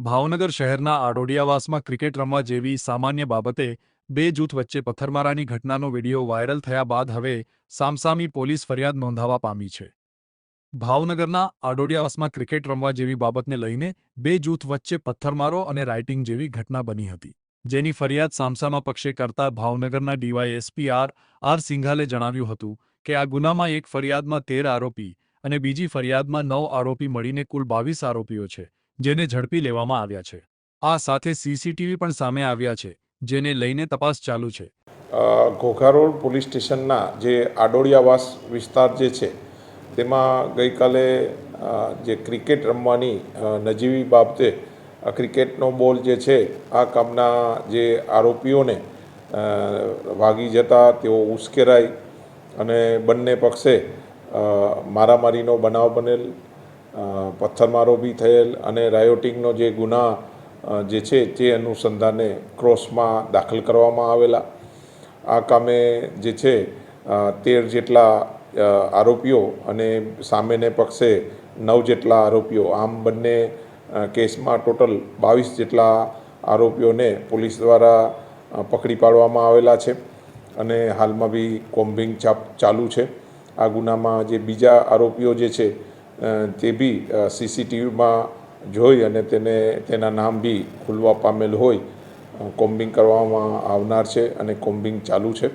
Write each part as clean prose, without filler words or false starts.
ભાવનગર શહેરના આડોડિયાવાસમાં ક્રિકેટ રમવા જેવી સામાન્ય બાબતે બે જૂથ વચ્ચે પથ્થરમારાની ઘટનાનો વિડીયો વાયરલ થયા બાદ હવે સામસામી પોલીસ ફરિયાદ નોંધાવા પામી છે। ભાવનગરના આડોડિયાવાસમાં ક્રિકેટ રમવા જેવી બાબતને લઈને બે જૂથ વચ્ચે પથ્થરમારો અને રાઇટિંગ જેવી ઘટના બની હતી, જેની ફરિયાદ સામસામા પક્ષે કરતા ભાવનગરના ડીવાયએસપી આર સિંઘાલે જણાવ્યું હતું કે આ ગુનામાં એક ફરિયાદમાં 13 આરોપી અને બીજી ફરિયાદમાં 9 આરોપી મળીને કુલ 22 આરોપીઓ છે, જેને ઝડપી લેવામાં આવ્યા છે। આ સાથે સીસીટીવી પણ સામે આવ્યા છે, જેને લઈને તપાસ ચાલુ છે। ઘોઘા રોડ પોલીસ સ્ટેશનના જે આડોડિયાવાસ વિસ્તાર જે છે તેમાં ગઈકાલે જે ક્રિકેટ રમવાની નજીવી બાબતે ક્રિકેટનો બોલ જે છે આ કામના જે આરોપીઓને વાગી જતા તેઓ ઉશ્કેરાઈ અને બંને પક્ષે મારામારીનો બનાવ બનેલ, પથ્થરમારો બી થયેલ અને રાયોટિંગનો જે ગુના જે છે તે અનુસંધાને ક્રોસમાં દાખલ કરવામાં આવેલા। આ કામે જે છે 13 જેટલા આરોપીઓ અને સામેને પક્ષે 9 જેટલા આરોપીઓ, આમ બંને કેસમાં ટોટલ 22 જેટલા આરોપીઓને પોલીસ દ્વારા પકડી પાડવામાં આવેલા છે અને હાલમાં બી કોમ્બિંગ ચાલુ છે। આ ગુનામાં જે બીજા આરોપીઓ જે છે તે બી સીસીટીવીમાં જોઈ અને તેના નામ બી ખુલવા પામેલ હોય કોમ્બિંગ કરવામાં આવનાર છે અને કોમ્બિંગ ચાલુ છે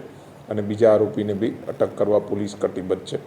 અને બીજા આરોપીને બી અટક કરવા પોલીસ કટિબદ્ધ છે।